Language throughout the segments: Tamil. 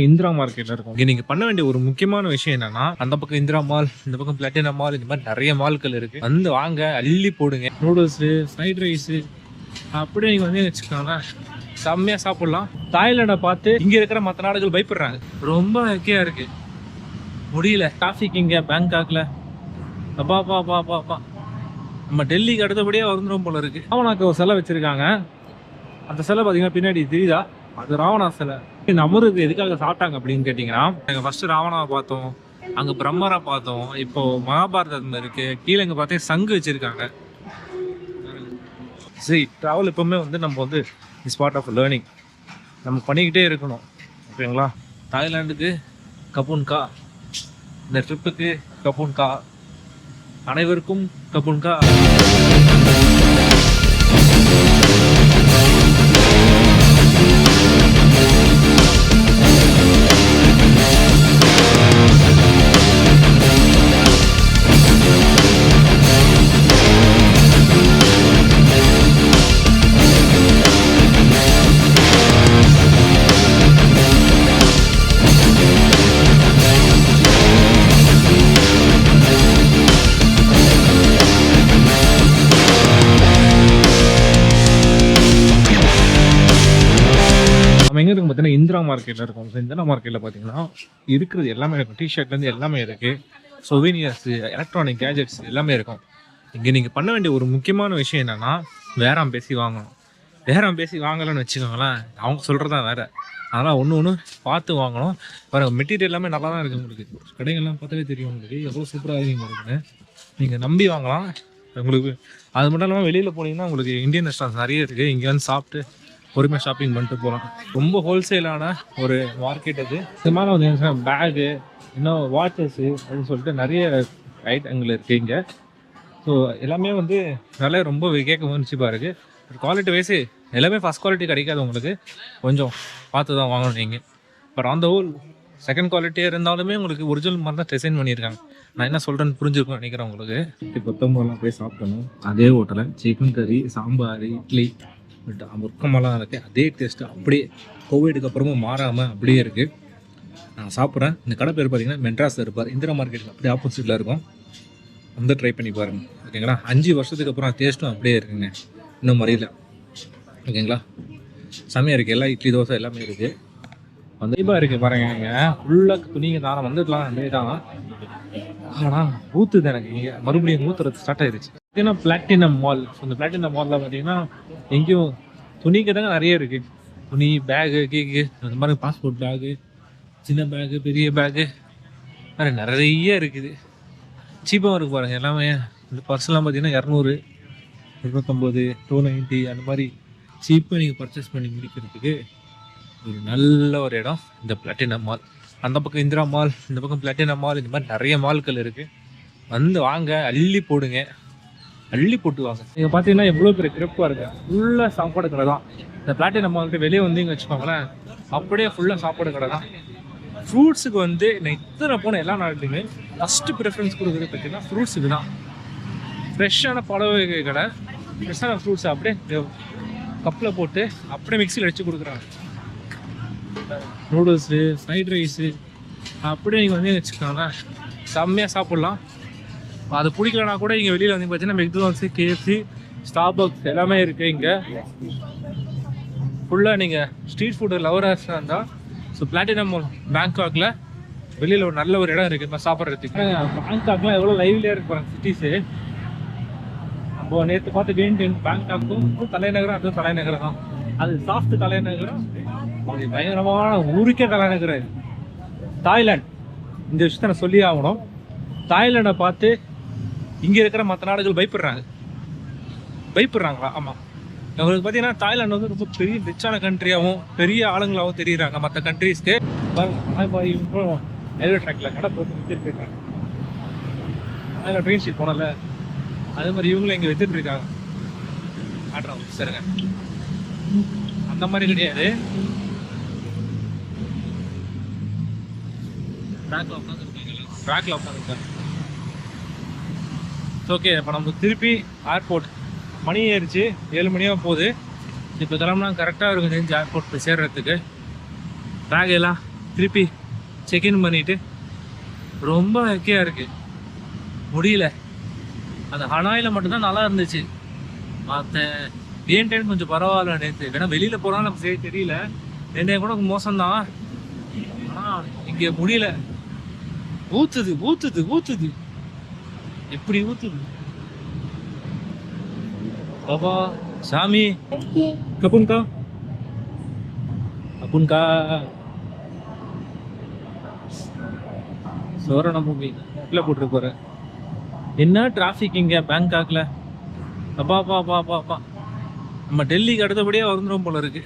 இந்திரா மார்க்கெட்ல இருக்கும். இங்க நீங்க பண்ண வேண்டிய ஒரு முக்கியமான விஷயம் என்னன்னா, அந்த பக்கம் இந்திரா மால், இந்த பக்கம் பிளாட்டினம் மால், இந்த மாதிரி நிறைய மால்கள் இருக்கு. வந்து வாங்க, அள்ளி போடுங்க. நூடுல்ஸ், ஃப்ரைட் ரைஸ் அப்படியே நீங்க வந்து வச்சுக்கோங்களேன், செம்மையா சாப்பிடலாம். தாய்லாண்டை பார்த்து இங்க இருக்கிற மற்ற நாடுகள் பயப்படுறாங்க. ரொம்ப வெக்கையா இருக்கு, முடியல. டிராஃபிக் இங்க பேங்காக்ல அப்பா அப்பா அப்பா அப்பா அப்பா. நம்ம டெல்லிக்கு அடுத்தபடியே வந்துடும் போல இருக்கு. ராவணாக்கு ஒரு சிலை வச்சிருக்காங்க. அந்த சிலை பார்த்தீங்கன்னா பின்னாடி தெரியுதா, அது ராவணா சிலை. இந்த அமிர்தத்தை எதுக்காக சாப்பிட்டாங்க அப்படின்னு கேட்டிங்கன்னா, நாங்கள் ஃபர்ஸ்ட் ராவணாவை பார்த்தோம், அங்கே பிரம்மரை பார்த்தோம், இப்போ மகாபாரதம் இருக்கு, கீழே இங்கே பார்த்தீங்கன்னா சங்கு வச்சிருக்காங்க. சரி, ட்ராவல் எப்பவுமே வந்து நம்ம வந்து இஸ் பார்ட் ஆஃப் லேர்னிங், நம்ம பண்ணிக்கிட்டே இருக்கணும். ஓகேங்களா? தாய்லாந்துக்கு கபூன்கா, இந்த ட்ரிப்புக்கு கபூன்கா, அனைவருக்கும் கபூன்கா. நம்ம எங்கே இருக்கும் பார்த்தீங்கன்னா இந்திரா மார்க்கெட்டில் இருக்கும். ஸோ இந்திரா மார்க்கெட்டில் பார்த்தீங்கன்னா இருக்கிறது எல்லாமே இருக்கும். டிஷர்ட்லேருந்து எல்லாமே இருக்குது. சொவீனியர்ஸு, எலக்ட்ரானிக் கேஜெட்ஸ் எல்லாமே இருக்கும். இங்கே நீங்கள் பண்ண வேண்டிய ஒரு முக்கியமான விஷயம் என்னென்னா, பேரம் பேசி வாங்கணும். பேரம் பேசி வாங்கலன்னு வச்சுக்கோங்களேன், அவங்க சொல்கிறதா வேறு. அதனால் ஒன்று பார்த்து வாங்கணும். வேறு மெட்டீரியல் எல்லாமே நல்லா தான் இருக்குது. உங்களுக்கு கடைகள்லாம் பார்த்தாவே தெரியும் உங்களுக்கு எவ்வளோ சூப்பராக இருக்குங்க இருக்குன்னு. நீங்கள் நம்பி வாங்கலாம். உங்களுக்கு அது மட்டும் இல்லாமல் வெளியில் போனீங்கன்னா உங்களுக்கு இந்தியன் ரெஸ்டாரண்ட்ஸ் நிறைய இருக்குது. இங்கே வந்து சாப்பிட்டு பொறுமையாக ஷாப்பிங் பண்ணிட்டு போகலாம். ரொம்ப ஹோல்சேலான ஒரு மார்க்கெட் அது. இது மாதிரி வந்து பேகு, இன்னும் வாட்சஸ்ஸு அப்படின்னு சொல்லிட்டு நிறைய ஐட்டங்கள் இருக்குது இங்கே. ஸோ எல்லாமே வந்து விலை ரொம்ப கேட்க முயற்சிப்பாக இருக்குது. குவாலிட்டி வைஸு எல்லாமே ஃபஸ்ட் குவாலிட்டி கிடைக்காது உங்களுக்கு, கொஞ்சம் பார்த்து தான் வாங்கணும் நீங்கள். But on the whole second குவாலிட்டியாக இருந்தாலுமே உங்களுக்கு ஒரிஜினல் மாதிரி தான் டிசைன் பண்ணியிருக்காங்க. நான் என்ன சொல்கிறேன்னு புரிஞ்சுருக்கணும்னு நினைக்கிறேன் உங்களுக்கு. கொத்தமல்லாம் போய் சாப்பிடணும் அதே ஹோட்டலில். சிக்கன் கறி, சாம்பார், இட்லி, பட் முக்கமெல்லாம் இருக்குது. அதே டேஸ்ட்டு அப்படியே கோவிடுக்கு அப்புறமும் மாறாமல் அப்படியே இருக்குது. நான் சாப்பிட்றேன். இந்த கடை பேர் பார்த்தீங்கன்னா மெட்ராஸில் இருப்பார். இந்திரா மார்க்கெட்டில் அப்படியே ஆப்போசிட்டில் இருக்கும். வந்து ட்ரை பண்ணி பாருங்கள். ஓகேங்களா? 5 வருஷத்துக்கு அப்புறம் டேஸ்ட்டும் அப்படியே இருக்குங்க, இன்னும் மறியல. ஓகேங்களா? செம்மையாக இருக்குது. எல்லா இட்லி, தோசை எல்லாமே இருக்குது. வந்து இதாக இருக்குது பாருங்க. நீங்கள் ஃபுல்லாக துணிங்க தானே வந்துடலாம் தான். ஆனால் ஊற்றுது எனக்கு இங்கே மறுபடியும் ஊற்றுறது ஸ்டார்ட் ஆயிடுச்சு. பார்த்தீங்கன்னா பிளாட்டினம் மால். ஸோ இந்த பிளாட்டினம் மாலில் பார்த்தீங்கன்னா எங்கேயும் துணிக்கு தாங்க நிறைய இருக்குது. துணி, பேகு, கேக்கு, அந்த மாதிரி பாஸ்போர்ட் பேகு, சின்ன பேகு, பெரிய பேகு, வேறு நிறைய இருக்குது. சீப்பாகவும் இருக்குது பாருங்கள் எல்லாமே. இந்த பர்ஸ்லாம் பார்த்தீங்கன்னா 200, 250, 290 அந்த மாதிரி சீப்பாக நீங்கள் பர்ச்சேஸ் பண்ணி முடிக்கிறதுக்கு ஒரு நல்ல ஒரு இடம் இந்த பிளாட்டினம் மால். அந்த பக்கம் இந்திரா மால், இந்த பக்கம் பிளாட்டினம் மால், இந்த மாதிரி நிறைய மால்கள் இருக்குது. வந்து வாங்க, அள்ளி போடுங்க, அள்ளி போட்டு வாங்க. நீங்கள் பார்த்தீங்கன்னா எவ்வளோ பெரிய கிரிப்பாக இருக்குது. ஃபுல்லாக சாப்பாடு கடை தான். இந்த பிளாட்டினம் மால்கிட்ட வெளியே வந்தீங்க வச்சுக்கோங்களேன், அப்படியே ஃபுல்லாக சாப்பாடு கடை தான். ஃப்ரூட்ஸுக்கு வந்து நான் இத்தனை போன எல்லா நாட்டுலையுமே ஃபஸ்ட்டு ப்ரிஃபரன்ஸ் கொடுக்குறது பார்த்தீங்கன்னா ஃப்ரூட்ஸுக்கு தான். ஃப்ரெஷ்ஷான பழ வகை கடை, ஃப்ரெஷ்ஷான ஃப்ரூட்ஸ் அப்படியே கப்பில் போட்டு அப்படியே மிக்சியில் அடித்து கொடுக்குறாங்க. நூடுல்ஸு, ஃப்ரைட் ரைஸு அப்படியே நீங்கள் வந்து வச்சுக்கோங்களேன், செம்மையாக சாப்பிட்லாம். அது பிடிக்கலனா கூட இங்கே வெளியில் வந்து பார்த்தீங்கன்னா மெக்டொனால்ட்ஸு, கேஎஃப்சி, ஸ்டார்பக்ஸ் எல்லாமே இருக்குது இங்கே. ஃபுல்லாக நீங்கள் ஸ்ட்ரீட் ஃபுட்டு லவராக இருந்தால் ஸோ பிளாட்டினம் மால் பேங்காக்கில் வெளியில் ஒரு நல்ல ஒரு இடம் இருக்குது சாப்பிட்றதுக்கு. பேங்காக்லாம் எவ்வளோ லைவ்லியாக இருக்கு பாருங்க சிட்டிஸு. நம்ம நேற்று பார்த்து வேண்டியன் பேங்காக்கும் தலைநகரம், அதுவும் தலைநகரம் தான். அது சாஃப்ட் தலைநகரம், அது பயங்கரமான ஊருக்கே தலைநகரம் தாய்லாந்து. இந்த விஷயத்த நான் சொல்லி ஆகணும். தாய்லாண்டை பார்த்து இங்கே இருக்கிற மற்ற நாடுகள் பயப்படுறாங்களா? ஆமாம். உங்களுக்கு பார்த்தீங்கன்னா தாய்லாந்து வந்து ரொம்ப பெரிய ரிச்சான கண்ட்ரியாகவும் பெரிய ஆளுங்களாகவும் தெரியுறாங்க மற்ற கண்ட்ரீஸ்க்கு. ரயில்வே ட்ராக்ல கடை போட்டு வச்சுட்டு இருக்காங்க. அதில் ட்ரெயின் ஷீட் போனல அதே மாதிரி இவங்களும் இங்கே வச்சுட்டு இருக்காங்க. ஆட்ரா சரிங்க, அந்த மாதிரி கிடையாது. ட்ராக்ல உட்காந்துருக்காங்க. ஓகே, இப்போ நம்ம திருப்பி ஏர்போர்ட் மணி ஏறிச்சு, 7 மணியாக போகுது. இப்போ கிளம்புனா கரெக்டாக இருக்கும் தெரிஞ்சு ஏர்போர்ட் போய் சேர்றதுக்கு. பேக் எல்லாம் திருப்பி செக்இன் பண்ணிவிட்டு ரொம்ப வெக்கையாக இருக்குது, முடியல. அந்த ஹனாயில் மட்டும்தான் நல்லா இருந்துச்சு, மற்ற வியன்டைன் கொஞ்சம் பரவாயில்ல. நேற்று ஏன்னா வெளியில் போகிறாலும் நம்ம சரி தெரியல, ரெண்டே கூட மோசம்தான். ஆனால் இங்கே முடியல, ஊற்றுது ஊற்றுது ஊற்றுது, எப்படி ஊற்றுது பாபா சாமி. கப்புன்கா கப்புன்கா சோரண பூமி உள்ள போட்டு போகிறேன். என்ன டிராஃபிக் இங்கே பேங்காக்ல, அப்பா அப்பா அப்பா அப்பா அப்பா. நம்ம டெல்லிக்கு அடுத்தபடியாக வந்துடும் போல இருக்கு.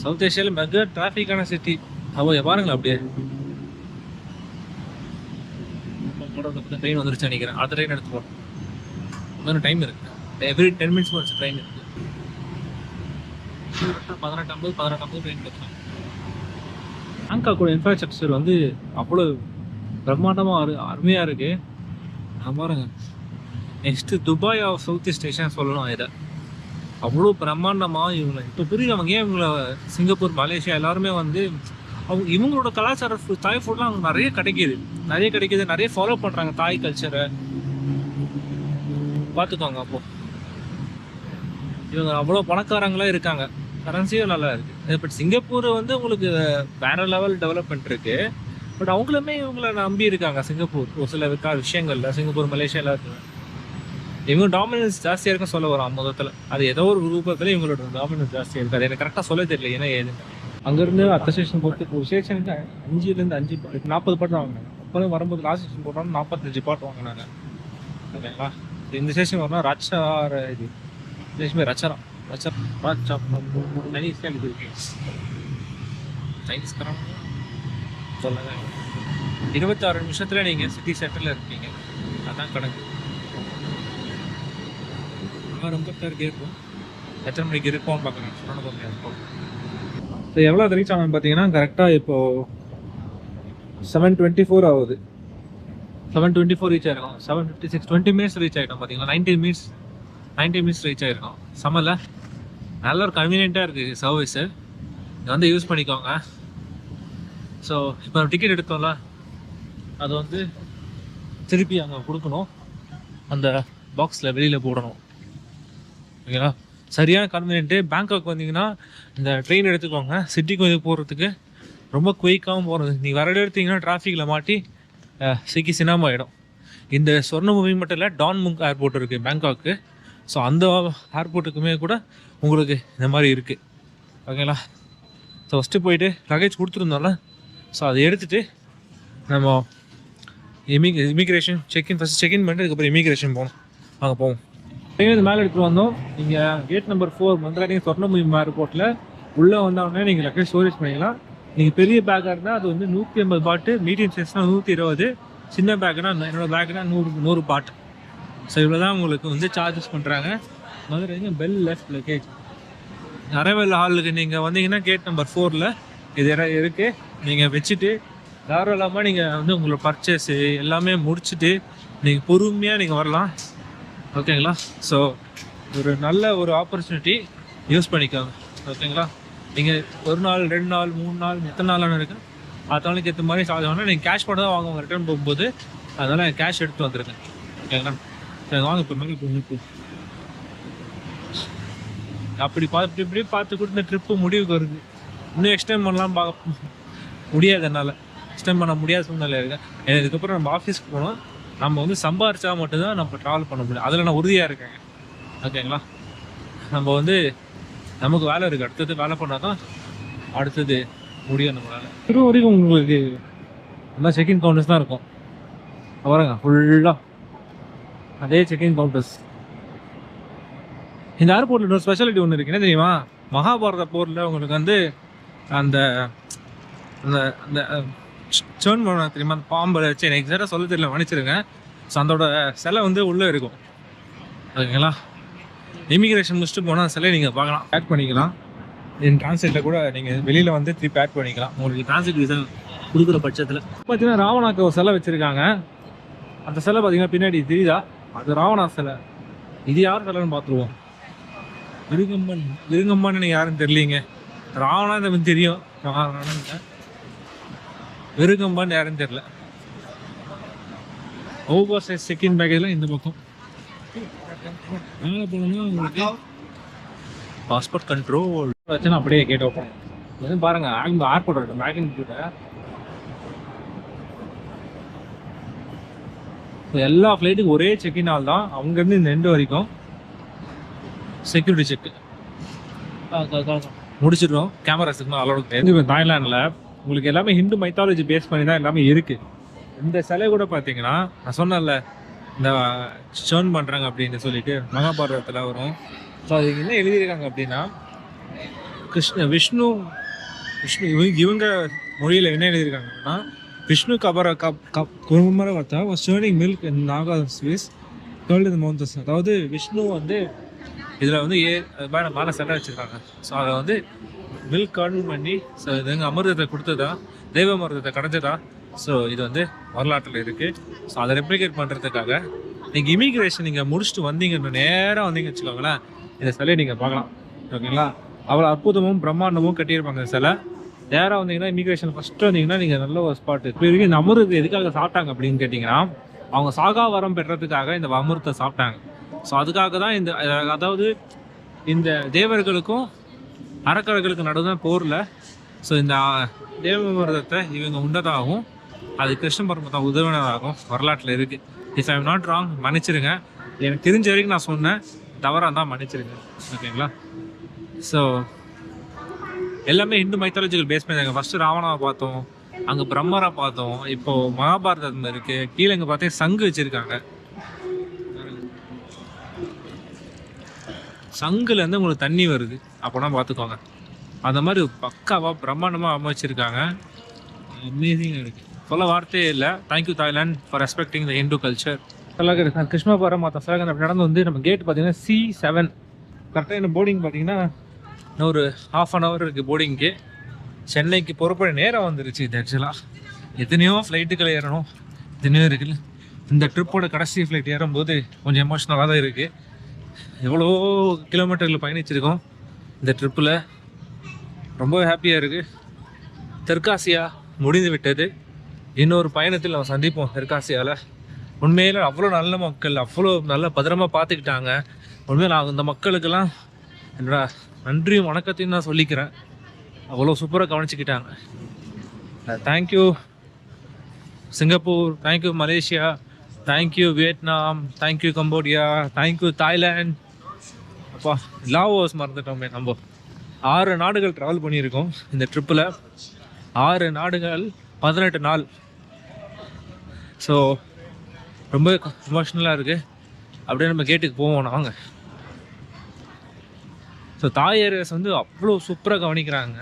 சவுத் ஏஷியாவில் மெகா டிராஃபிக்கான சிட்டி. பாருங்களேன் அப்படியே. ட்ரெயின் வந்துருச்சு நினைக்கிறேன், அடுத்த ட்ரெயின் எடுத்து போகிறோம். இன்னும் டைம் இருக்கு, எவ்ரி 10 minutes ஒரு ட்ரெயின் இருக்கு. 18:50 ட்ரெயின் எடுக்கலாம். பேங்காக்கோட இன்ஃப்ராஸ்ட்ரக்சர் வந்து அவ்வளோ பிரம்மாண்டமாக அருமையாக இருக்கு. பாருங்க, next Dubai of South East Asia சொல்லலாம். இதை அவ்வளோ பிரம்மாண்டமாக இவங்களை இப்போ பிரிக்கிறவங்க ஏன் இவங்களை சிங்கப்பூர் மலேசியா எல்லாருமே வந்து அவங்க இவங்களோட கலாச்சார தாய் ஃபுட்லாம் அவங்க நிறைய கிடைக்கிது, நிறைய ஃபாலோ பண்ணுறாங்க தாய் கல்ச்சரை. பார்த்துக்கோங்க. அப்போது இவங்க அவ்வளோ பணக்காரங்களாக இருக்காங்க, கரன்சியும் நல்லா இருக்குது. பட் சிங்கப்பூர் வந்து உங்களுக்கு வேற லெவல் டெவலப்மெண்ட் இருக்குது. பட் அவங்களுமே இவங்களை நம்பி இருக்காங்க சிங்கப்பூர் ஒரு சில விஷயங்கள்ல. சிங்கப்பூர் மலேசியாவில் இருக்குது, இவங்க டாமினன்ஸ் ஜாஸ்தியாக இருக்குன்னு சொல்ல வரோம் மொத்தத்தில். அது ஏதோ ஒரு ரூபத்தில் இவங்களோட டாமினன்ஸ் ஜாஸ்தியாக இருக்குது. அது எனக்கு கரெக்டாக சொல்ல தெரியல ஏன்னா ஏதுங்க. அங்கேருந்து அடுத்த ஸ்டேஷன் போகிறதுக்கு ஒரு ஸ்டேஷனுக்கு 5 பாட்டு 40 பாட்டு வாங்கினாங்க. அப்புறம் வரும்போது லாஸ்ட் ஸ்டேஷன் போட்டோம்னா 45 பாட்டு வாங்கினாங்க. ஓகேங்களா. இந்த ஸ்டேஷன் வரணும் ரச்சார, இது ஸ்டேஷன் பேர் ரச்சரா சைனீஸ்க்கு இருக்கு. சைனீஸ்காரன் சொல்லுங்க. 26 நிமிஷத்தில் நீங்கள் சிட்டி சென்டரில் இருக்கீங்க, அதான் கணக்கு. ரொம்ப பேருக்கு இருக்கும், எத்தனை மணிக்கு இருக்கும்னு பார்க்குறேன். சொன்ன இருக்கும். ஸோ எவ்வளோ ரீச் ஆகணும்னு பார்த்தீங்கன்னா கரெக்டாக இப்போது 7:24 ஆகுது. 7:24 ரீச் ஆகிருக்கோம். 7:56 20 minutes ரீச் ஆகிட்டோம். பார்த்தீங்களா 90 minutes ரீச் ஆகிருக்கோம். சம்மரில் நல்ல ஒரு கன்வீனியண்ட்டாக இருக்குது சர்வீஸு. இதை வந்து யூஸ் பண்ணிக்கோங்க. ஸோ இப்போ டிக்கெட் எடுத்தோம்ல, அது வந்து திருப்பி அங்கே கொடுக்கணும், அந்த பாக்ஸில் வெளியில் போடணும். ஓகேங்களா. சரியான கன்வீனியன்ட்டு. பேங்காக் வந்தீங்கன்னா இந்த ட்ரெயின் எடுத்துக்கோங்க. சிட்டிக்கு வந்து போகிறதுக்கு ரொம்ப குயிக்காகவும் போகிறது. நீங்கள் வேறு எடுத்தீங்கன்னா டிராஃபிக்கில் மாட்டி சிக்கி சினாம ஆகிடும். இந்த சொர்ணபூமி மட்டும் இல்லை, டான் முங் ஏர்போர்ட் இருக்குது பேங்காக்கு. ஸோ அந்த ஏர்போர்ட்டுக்குமே கூட உங்களுக்கு இந்த மாதிரி இருக்குது. ஓகேங்களா. ஸோ ஃபஸ்ட்டு போயிட்டு லக்கேஜ் கொடுத்துருந்தோம்ல, ஸோ அதை எடுத்துகிட்டு நம்ம இமிக்ரேஷன் ஃபஸ்ட்டு செக்இன் பண்ணிட்டு அதுக்கப்புறம் இமிக்ரேஷன் போகணும். அங்கே போவோம். ட்ரெயின் மேலே எடுத்துகிட்டு வந்தோம். நீங்கள் கேட் நம்பர் 4 மந்திராடி சொர்ணபூமி ஏர்போர்ட்டில் உள்ளே வந்தோடனே நீங்கள் லக்கேஜ் ஸ்டோரேஜ் பண்ணிக்கலாம். நீங்கள் பெரிய பேக்காக இருந்தால் அது வந்து 150 பாட்டு, மீடியம் சைஸ்னால் 120, சின்ன பேக்குனா என்னோடய பேக்குனா 100 பாட்டு. ஸோ இவ்வளோ தான் உங்களுக்கு வந்து சார்ஜஸ் பண்ணுறாங்க. Madurai bell left luggage arrival ஹாலுக்கு நீங்கள் வந்தீங்கன்னா கேட் நம்பர் 4 இது இருக்குது. நீங்கள் வச்சுட்டு தாராளமாக நீங்கள் வந்து உங்களோட பர்ச்சேஸு எல்லாமே முடிச்சுட்டு நீங்கள் பொறுமையாக நீங்கள் வரலாம். ஓகேங்களா. ஸோ ஒரு நல்ல ஒரு ஆப்பர்ச்சுனிட்டி, யூஸ் பண்ணிக்கோங்க. ஓகேங்களா. நீங்கள் 1 நாள் 2 நாள் 3 நாள் எத்தனை நாளான இருக்குது அடுத்த நாளைக்கு ஏற்ற மாதிரி சார்ஜ் வாங்கினா நீங்கள் கேஷ் பண்ண தான் வாங்குவாங்க ரிட்டர்ன் போகும்போது. அதனால் கேஷ் எடுத்து வந்துருங்க. ஓகேங்களா. சரி வாங்க இப்போ மேலே இப்போ அப்படி இப்படி பார்த்து கூட இந்த ட்ரிப்பு முடிவுக்கு வருது. இன்னும் எக்ஸ்டெண்ட் பண்ணலாம் பார்க்க முடியாது, என்னால் எக்ஸ்டெண்ட் பண்ண முடியாத சூழ்நிலை இருக்குது. இதுக்கப்புறம் நம்ம ஆஃபீஸ்க்கு போனோம், நம்ம வந்து சம்பாரிச்சா மட்டும்தான் நம்ம ட்ராவல் பண்ண முடியும். அதில் நான் உறுதியாக இருக்கேங்க. ஓகேங்களா. நம்ம வந்து நமக்கு வேலை இருக்குது, அடுத்தது வேலை பண்ணால் தான் அடுத்தது முடியும் நம்மளால். இது வரைக்கும் உங்களுக்கு நல்லா செக்இன் கவுண்டர்ஸ் தான் இருக்கும். பாருங்க ஃபுல்லாக அதே செக்இன் கவுண்டர்ஸ். இந்த ஏர்போர்ட்டில் ஒரு ஸ்பெஷாலிட்டி ஒன்று இருக்குது, என்ன தெரியுமா? மகாபாரத போரில் உங்களுக்கு வந்து அந்த அந்த அந்த சேர்ன் பண்ண தெரியுமா, அந்த பாம்பை வச்சு எனக்கு எக்ஸாக்டாக சொல்ல தெரியல, மன்னிச்சிருங்க. ஸோ அதோட சிலை வந்து உள்ளே இருக்கும். ஓகேங்களா. இமிக்ரேஷன் முடிச்சுட்டு போனால் சிலையை நீங்கள் பார்க்கலாம், ஆட் பண்ணிக்கலாம். என் டிரான்ஸ்லேட்டில் கூட நீங்கள் வெளியில் வந்து திருப்பி ஆட் பண்ணிக்கலாம் உங்களுக்கு டிரான்ஸ்லேட் விசா கொடுக்குற பட்சத்தில். பார்த்தீங்கன்னா ராவணாக்கு ஒரு சிலை வச்சுருக்காங்க. அந்த சிலை பார்த்தீங்கன்னா பின்னாடி தெரியுதா, அது ராவணா சிலை. இது யார் சிலைன்னு பார்த்துருவோம். விருங்கம்மன் எனக்கு யாருன்னு தெரியலீங்க. ராவணா இந்த தெரியும். விருகம்பான்னு யாருன்னு தெரியல. ஓவர் சைஸ் செகண்ட் பேக்கேஜ்லாம் இந்த பக்கம் மேலே போனோம்னா உங்களுக்கு பாஸ்போர்ட் கண்ட்ரோல் வச்சுன்னா அப்படியே கேட் ஓப்பன். இது பாருங்க ஏர்போர்ட் இருக்கு மேகின் கூட. எல்லா ஃப்ளைட்டுக்கும் ஒரே செக்இன் ஆள் தான், அங்கேருந்து இந்த எண்டு வரைக்கும் செக்யூரிட்டி செக் முடிச்சிடுறோம். கேமராஸுக்குலாம் அலோடு கிடையாது. இப்போ தாய்லாண்டில் உங்களுக்கு எல்லாமே ஹிந்து மைத்தாலஜி பேஸ் பண்ணி தான் எல்லாமே இருக்குது. இந்த சிலை கூட பார்த்தீங்கன்னா நான் சொன்னேன்ல இந்த ஷர்ன் பண்ணுறாங்க அப்படின்னு சொல்லிட்டு மகாபாரதத்தில் வரும். ஸோ அதுக்கு என்ன எழுதியிருக்காங்க அப்படின்னா விஷ்ணு இவங்க மொழியில் என்ன எழுதியிருக்காங்கன்னா விஷ்ணு கபர குமர வார்த்தா was turning milk in Naga ஸ்வீஸ் கேர்ள்டு இந்த மவுண்டன்ஸ். அதாவது விஷ்ணு வந்து இதில் வந்து மேலே சண்டை வச்சுருக்காங்க. ஸோ அதை வந்து மில்க் கர்ன் பண்ணி ஸோ இது எங்கள் அமிர்தத்தை கொடுத்ததா, தெய்வ அமிர்தத்தை கடைஞ்சதா. ஸோ இது வந்து வரலாற்றில் இருக்குது. ஸோ அதை ரெப்ளிகேட் பண்ணுறதுக்காக நீங்கள் இமிக்ரேஷன் நீங்கள் முடிச்சுட்டு வந்தீங்கன்னு நேராக வந்தீங்கன்னு வச்சுக்கோங்களேன், இந்த சிலையை நீங்கள் பார்க்கலாம். ஓகேங்களா? அவ்வளோ அற்புதமும் பிரம்மாண்டமும் கட்டியிருப்பாங்க இந்த சிலை. நேராக வந்தீங்கன்னா இமிக்ரேஷன் ஃபஸ்ட்டு வந்தீங்கன்னா நீங்கள் நல்ல ஒரு ஸ்பாட்டு. இப்போ வரைக்கும் இந்த அமிர்தத்தை எதுக்காக சாப்பிட்டாங்க அப்படின்னு கேட்டிங்கன்னா அவங்க சாகா வரம் பெற்றதுக்காக இந்த அமிர்தத்தை சாப்பிட்டாங்க. ஸோ அதுக்காக தான் இந்த அதாவது இந்த தேவர்களுக்கும் அரக்கர்களுக்கும் நடுவில் போரில் ஸோ இந்த தேவமிர்தத்தை இவங்க உண்டதாகவும் அது கிருஷ்ண பரமத்தை உதவினதாகவும் வரலாற்றில் இருக்குது. If I am not wrong மன்னிச்சிருங்க, எனக்கு தெரிஞ்ச வரைக்கும் நான் சொன்னேன், தவறாக தான் மன்னிச்சிருங்க. ஓகேங்களா? ஸோ எல்லாமே இந்து மைத்தாலஜிக்கல் பேஸ் பண்ணி ஃபஸ்ட்டு ராவணாவை பார்த்தோம், அங்கே பிரம்மரை பார்த்தோம், இப்போது மகாபாரதம் இருக்குது. கீழே இங்கே பார்த்தீங்கன்னா சங்கு வச்சுருக்காங்க. சங்குலேருந்து உங்களுக்கு தண்ணி வருது அப்போனா பார்த்துக்கோங்க. அந்த மாதிரி பக்காவாக பிரம்மாண்டமாக அமைச்சிருக்காங்க. அமேசிங்காக இருக்குது, சொல்ல வார்த்தையே இல்லை. Thank you Thailand for respecting the Hindu culture. Krishnapuram மற்ற சிலகன் அப்படி நடந்து வந்து நம்ம கேட் பார்த்தீங்கன்னா C7 கரெக்டாக. என்ன போர்டிங் பார்த்தீங்கன்னா இன்னும் ஒரு ½ இருக்குது போர்டிங்க்கு. சென்னைக்கு புறப்பட நேரம் வந்துருச்சு. இது ஆக்சுவலாக எத்தனையோ ஃப்ளைட்டுகள் ஏறணும், எத்தனையோ இருக்குல்ல. இந்த ட்ரிப்போட கடைசி ஃப்ளைட் ஏறும்போது கொஞ்சம் எமோஷ்னலாக தான் இருக்குது. எவ்வளோ கிலோமீட்டர்கள் பயணிச்சிருக்கோம் இந்த ட்ரிப்பில். ரொம்ப ஹாப்பியாக இருக்குது. தெற்காசியா முடிந்து விட்டது. இன்னொரு பயணத்தில் நம்ம சந்திப்போம் தெற்காசியாவில். உண்மையில் அவ்வளோ நல்ல மக்கள், அவ்வளோ நல்ல பத்திரமாக பார்த்துக்கிட்டாங்க. உண்மையில் நான் இந்த மக்களுக்கெல்லாம் என்னோட நன்றியும் வணக்கத்தையும் நான் சொல்லிக்கிறேன். அவ்வளோ சூப்பராக கவனிச்சுக்கிட்டாங்க. Thank you Singapore, thank you Malaysia, thank you Vietnam, thank you Cambodia, thank you Thailand. அப்பா லாவோஸ் மறந்துட்டோமே. நம்ம 6 நாடுகள் ட்ராவல் பண்ணியிருக்கோம் இந்த ட்ரிப்பில். 6 நாடுகள் 18 நாள். ஸோ ரொம்ப எமோஷ்னலாக இருக்குது. அப்படியே நம்ம கேட்டுக்கு போவோம் வாங்க. ஸோ தாய் ஏர்வேஸ் வந்து அவ்வளோ சூப்பராக கவனிக்கிறாங்க.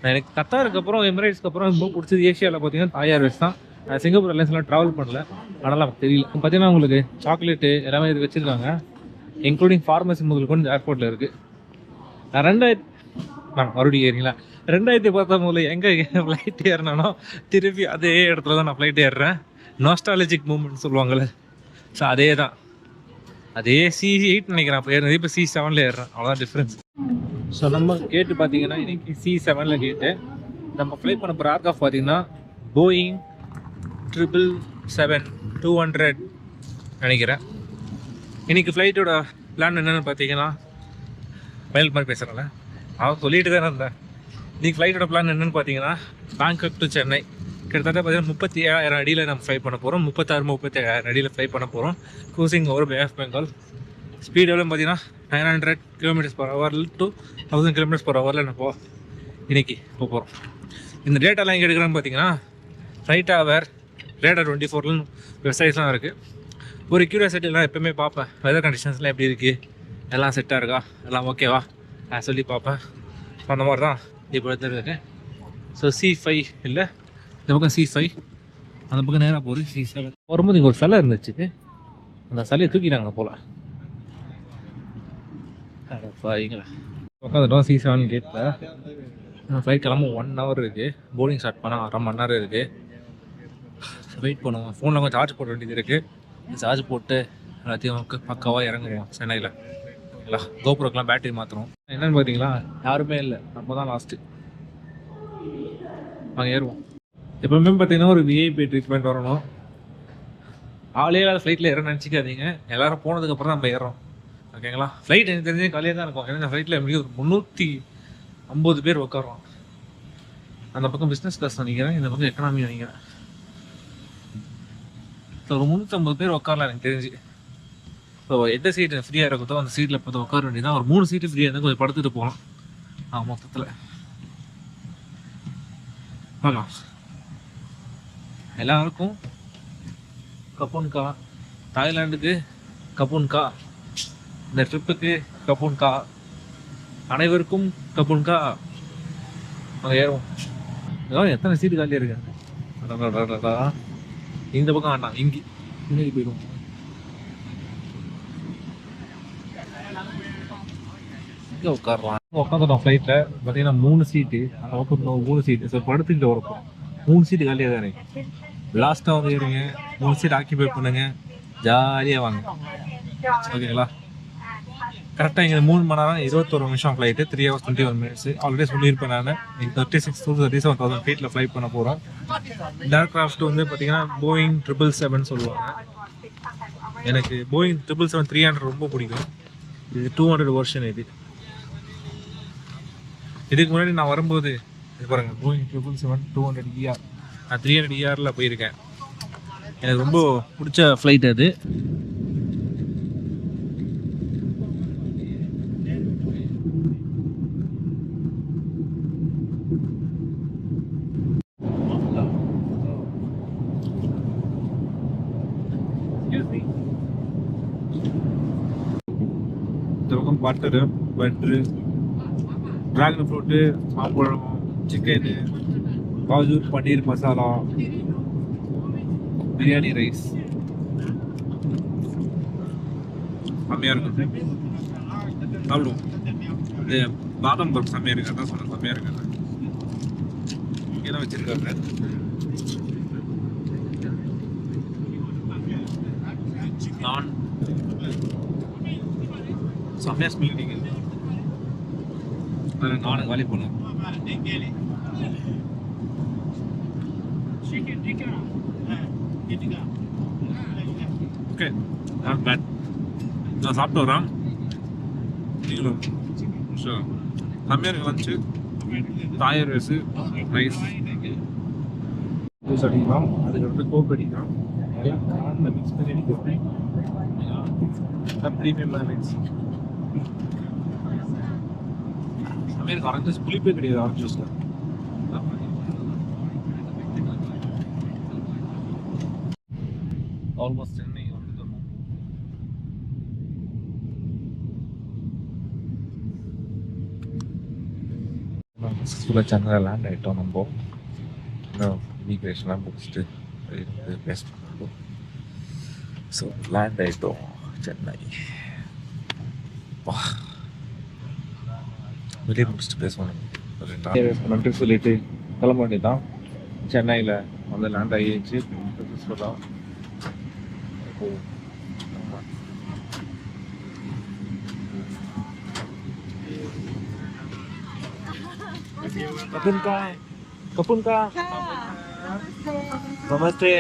எனக்கு கத்தாருக்கு அப்புறம் எமிரேட்ஸ்க்கு அப்புறம் ரொம்ப பிடிச்சது ஏஷியாவில் பார்த்தீங்கன்னா தாய் ஏர்வேஸ் தான். சிங்கப்பூர் ஏர்லைன்ஸ்லாம் ட்ராவல் பண்ணல, அதனால் நமக்கு தெரியல. பார்த்தீங்கன்னா உங்களுக்கு சாக்லேட்டு எல்லாமே இது வச்சுருக்காங்க, இன்க்ளூடிங் ஃபார்மசி முதல் கொண்டு ஏர்போர்ட்டில் இருக்குது. நான் மறுபடியும் ஏறிங்களா 2019 எங்கே ஃப்ளைட் ஏறினானோ திருப்பி அதே இடத்துல தான் நான் ஃப்ளைட் ஏறுறேன். நாஸ்டாலஜிக் மூமெண்ட் சொல்லுவாங்கள்ல, ஸோ அதே தான். அதே C8 நினைக்கிறேன் அப்போ ஏறினது. இப்போ C7 ஏறுறேன், அவ்வளோதான் டிஃப்ரென்ஸ். ஸோ நம்ம கேட்டு பார்த்தீங்கன்னா இன்றைக்கி C7 கேட்டு நம்ம ஃப்ளை பண்ண போகிற ஏர்க்ராஃப்ட் பார்த்தீங்கன்னா போயிங் 777-200 நினைக்கிறேன். இன்றைக்கி ஃப்ளைட்டோட பிளான் என்னென்னு பார்த்தீங்கன்னா பைலட் மாதிரி பேசுகிறேன்ல, அவன் சொல்லிட்டு தானே இருந்தேன். இன்றைக்கி ஃப்ளைட்டோட பிளான் என்னென்னு பார்த்தீங்கன்னா பேங்காக் டு சென்னை கிட்டத்தட்ட பார்த்தீங்கன்னா 37,000 அடியில் நம்ம ஃப்ளை பண்ண போகிறோம். 37,000 அடியில் ஃப்ளை பண்ண போகிறோம். Cruising over Bay of Bengal. Speed எவ்வளோ பார்த்தீங்கன்னா 900 km/h to 1000 km/h நம்ம இன்றைக்கி போகிறோம். இந்த டேட்டாலாம் எங்கே எடுக்கிறான்னு பார்த்தீங்கன்னா ஃப்ளைட் அவர் ரேடார் 24 வெப்சைட்ஸ்லாம் இருக்குது. ஒரு க்யூரியாசிட்டிலாம் எப்போயுமே பார்ப்பேன், வெதர் கண்டிஷன்ஸ்லாம் எப்படி இருக்குது, எல்லாம் செட்டாக இருக்கா, எல்லாம் ஓகேவா சொல்லி பார்ப்பேன். அந்த மாதிரி தான் இப்போ எடுத்துருக்கேன். ஸோ C5 இல்லை, இந்த பக்கம் C5, அந்த பக்கம் நேராக போகுது C7. வரும்போது இங்கே ஒரு சிலை இருந்துச்சு, அந்த சிலையை தூக்கிட்டாங்க போல். அடப்பாங்களா உட்காந்துட்டோம் C7 கேட்டில். ஃப்ளைட் கிளம்ப 1 hour இருக்குது. போர்டிங் ஸ்டார்ட் பண்ணால் 1/2 மணி நேரம் இருக்குது. வெயிட் பண்ணுவோம். ஃபோனில் கொஞ்சம் சார்ஜ் போட வேண்டியது இருக்குது. சார்ஜ் போட்டு எல்லாத்தையும் பக்காவாக இறங்குவோம் சென்னையில். ஓகேங்களா? கோபுரக்கெலாம் பேட்டரி மாற்றுறோம். என்னென்னு பார்த்தீங்களா, யாருமே இல்லை, நம்ம தான் லாஸ்ட்டு. நாங்கள் ஏறுவோம். எப்பவுமே பார்த்தீங்கன்னா ஒரு விஐபி ட்ரீட்மெண்ட் வரணும். ஆளே இல்லாத ஃப்ளைட்டில் ஏற நினச்சிக்காதீங்க. எல்லாரும் போனதுக்கப்புறம் நம்ம ஏறோம். ஓகேங்களா? ஃப்ளைட் எனக்கு தெரிஞ்சு காலியாக தான் இருக்கும். ஏன்னா இந்த ஃப்ளைட்டில் எப்படியும் ஒரு 350 பேர் உட்காரோம். அந்த பக்கம் பிஸ்னஸ் கிளாஸ் நினைக்கிறேன், இந்த பக்கம் எக்கனாமி நினைக்கிறேன். ஸோ ஒரு 350 பேர் உட்காரலாம் எனக்கு தெரிஞ்சு. ஸோ எந்த சீட்டு ஃப்ரீயாக இருக்குதோ அந்த சீட்டில் பார்த்து உட்கார வேண்டியதான். ஒரு 3 சீட்டு ஃப்ரீயாக இருந்தால் கொஞ்சம் படுத்துட்டு போகலாம். மொத்தத்தில் பார்க்கலாம். எல்லாருக்கும் கப்புன்கா. தாய்லாண்டுக்கு கப்புன்கா. இந்த ட்ரிப்புக்கு கப்புன்கா. அனைவருக்கும் கப்புன்கா. அங்கே ஏறுவோம். எத்தனை சீட்டு காலியாக இருக்கு. இந்த பக்கம் வேண்டாம், இங்கே முன்னாடி போயிடுவோம். இங்கே உட்காரலாம். உட்காந்துட்டோம் ஃப்ளைட்டில். பார்த்தீங்கன்னா 3 சீட்டு. அந்த பக்கம் 3 சீட்டு. ஸோ படுத்துக்கிட்டு வரப்போம். 3 சீட்டு காலியாக தான் இருக்கு. லாஸ்ட்டாக வந்து ஏறுங்க, 3 சீட் ஆக்கிபை பண்ணுங்க, ஜாலியாக வாங்க. ஓகேங்களா? கரெக்டாக இங்கே 3 மணி நேரம் 21 நிமிஷம் ஃப்ளைட்டு, 3 hours 21 minutes. ஆல்ரெடி சொல்லியிருப்பேன் நான். 36,000 to 37,000 ஃபீட்டில் ஃப்ளைட் பண்ண போகிறோம். இந்த ஏர்க்ராஃப்ட் வந்து பார்த்தீங்கன்னா போயிங் 777 சொல்லுவாங்க. எனக்கு போயிங் 777-300 ரொம்ப பிடிக்கும். இது 200 வெர்ஷன். இதுக்கு முன்னாடி நான் வரும்போது இது பாருங்க, போயிங் 777-200ER. நான் 300ERல போயிருக்கேன். எனக்கு ரொம்ப பிடிச்ச ஃப்ளைட் அது. இந்த பக்கம் பட்டரு, ட்ராகன் ஃப்ரூட்டு, மாம்பழம், சிக்கனு, காஜு, பன்னீர் மசாலா, பிரியாணி ரைஸ் செம்மையாக இருக்கும். சாப்பிடுவோம். இது பாதாம் பருப்பு செம்மையாக இருக்கு. அதான் சொன்னேன், செம்மையாக இருக்காது. இங்கே தான் வச்சுருக்காங்க. நான் செம்மையாக ஸ்மெல் அடிக்குது. அதில் நானும் காலி போனேன். Okay, not bad. நான் சாப்பிட்டு வரேன். நீங்களும் ஷோர். செம்மையாக இருக்கு லஞ்சு. தாயர் ரைஸு, ரைஸ், ஜூஸ் அடிக்கலாம். அதுக்கப்புறம் கோக் அடிக்கலாம். காரில் மிக்ஸ் பண்ணி அடிக்கிறேன். Premium rice. செம்மையாக ஆரஞ்சு ஜூஸ். புளிப்பே கிடையாது ஆரஞ்சு ஜூஸில். ஆல்மோஸ்ட் சென்னை வந்துட்டோம். சக்ஸஸ்ஃபுல்லாக சென்னையில் லேண்ட் ஆகிட்டோம். நம்ம இன்னும் இமிக்ரேஷன்லாம் முடிச்சுட்டு பேச பண்ணோம். ஸோ லேண்ட் ஆகிட்டோம் சென்னை. வெளியே முடிச்சுட்டு பேசணும். நன்றி சொல்லிட்டு கிளம்ப வேண்டியதான். சென்னையில் வந்து லேண்ட் ஆகிடுச்சு சக்ஸஸ்ஃபுல்லாக. கப்புன்கா நமஸ்தே.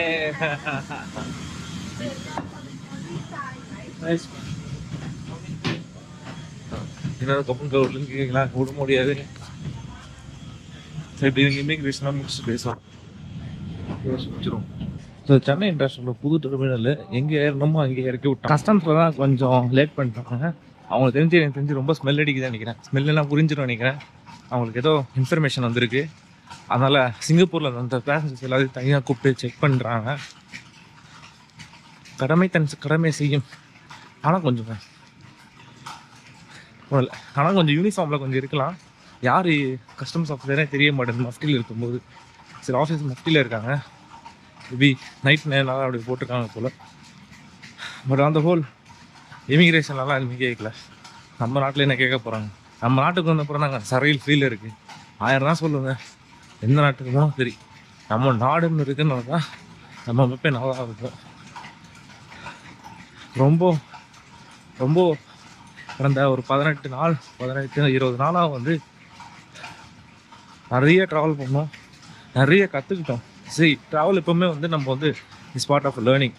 என்னோட கப்புன்கா விட்டுருக்கீங்களா? விட முடியாது. சரி, இமிக்ரேஷனாக முடிச்சுட்டு பேசலாம். யோசிச்சிடும். ஸோ சென்னை இன்டர்நேஷனல் புது டெர்மினல் எங்கே ஏறணுமோ அங்கே இறக்கி விட்டோம். கஸ்டம்ஸில் தான் கொஞ்சம் லேட் பண்ணிட்டாங்க. அவங்களுக்கு எனக்கு தெரிஞ்சு ரொம்ப ஸ்மெல் அடிக்குதுன்னு நினைக்கிறேன். ஸ்மெல்லாம் புரிஞ்சிடும் நினைக்கிறேன். அவங்களுக்கு ஏதோ இன்ஃபர்மேஷன் வந்திருக்கு. அதனால் சிங்கப்பூரில் அந்த பேசஞ்சர்ஸ் எல்லாத்தையும் தனியாக கூப்பிட்டு செக் பண்ணுறாங்க. கடமை செய்யும். ஆனால் கொஞ்சம் யூனிஃபார்மில் கொஞ்சம் இருக்கலாம். யார் கஸ்டம்ஸ் ஆஃபீஸரே தெரிய மாட்டேங்குது மஃப்டியில் இருக்கும்போது. சரி, ஆஃபீஸ் மஃப்டியில் இருக்காங்க. மேபி நைட் நேரம் அப்படி போட்டிருக்காங்க போல். பட் அந்த ஹோல் இமிக்ரேஷன்லாம் எதுவுமே கேட்கல. நம்ம நாட்டில் என்ன கேட்க போகிறாங்க? நம்ம நாட்டுக்கு வந்த அப்புறம் நாங்கள் சரையில் ஃபீல் இருக்குது. 1000 தான் சொல்லுங்கள். எந்த நாட்டுக்கு போனால் சரி, நம்ம நாடுன்னு இருக்குன்னு தான் நம்ம அமைப்பே நல்லா இருக்கும். ரொம்ப ரொம்ப கடந்த ஒரு 18-20 நாளாக வந்து நிறைய ட்ராவல் பண்ணோம், நிறைய கற்றுக்கிட்டோம். சரி, ட்ராவல் எப்போவுமே வந்து நம்ம வந்து இஸ் பார்ட் ஆஃப் லேர்னிங்.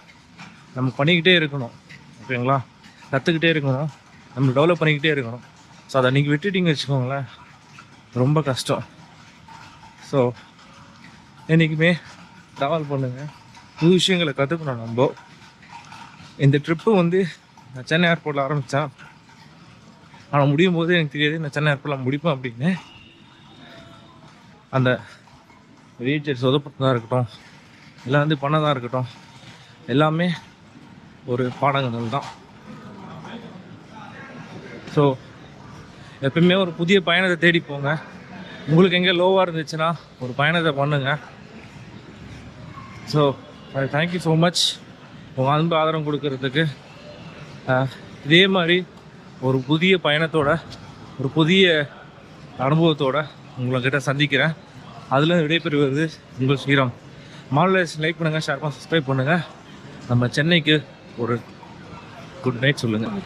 நம்ம பண்ணிக்கிட்டே இருக்கணும், ஓகேங்களா? கற்றுக்கிட்டே இருக்கணும், நம்ம டெவலப் பண்ணிக்கிட்டே இருக்கணும். ஸோ அதை நீங்கள் விட்டுட்டிங்க வச்சுக்கோங்களேன், ரொம்ப கஷ்டம். ஸோ என்றைக்குமே ட்ராவல் பண்ணுங்கள், புது விஷயங்களை கற்றுக்கணும். நம்ம இந்த ட்ரிப்பு வந்து நான் சென்னை ஏர்போர்ட்டில் ஆரம்பித்தேன். ஆனால் முடியும் போது எனக்கு தெரியாது நான் சென்னை ஏர்போர்ட்டில் முடிப்பேன் அப்படின்னு. அந்த ரீச்சர் சொதப்பட்டதாக இருக்கட்டும், எல்லாம் வந்து பண்ணதாக இருக்கட்டும், எல்லாமே ஒரு பாடங்கள் தான். ஸோ எப்பவுமே ஒரு புதிய பயணத்தை தேடி போங்க. உங்களுக்கு எங்கே லோவாக இருந்துச்சுன்னா ஒரு பயணத்தை பண்ணுங்க. ஸோ தேங்க்யூ ஸோ மச் உங்கள் அன்பு ஆதரவு கொடுக்கறதுக்கு. இதே மாதிரி ஒரு புதிய பயணத்தோட, ஒரு புதிய அனுபவத்தோட உங்கள்கிட்ட சந்திக்கிறேன். அதில் விடைபெறுவது உங்கள் ஸ்ரீராம். மாடலேஸ் லைக் பண்ணுங்கள், ஷேர் பண்ணுங்கள், சப்ஸ்கிரைப் பண்ணுங்கள். நம்ம சென்னைக்கு ஒரு குட் நைட் சொல்லுங்கள்.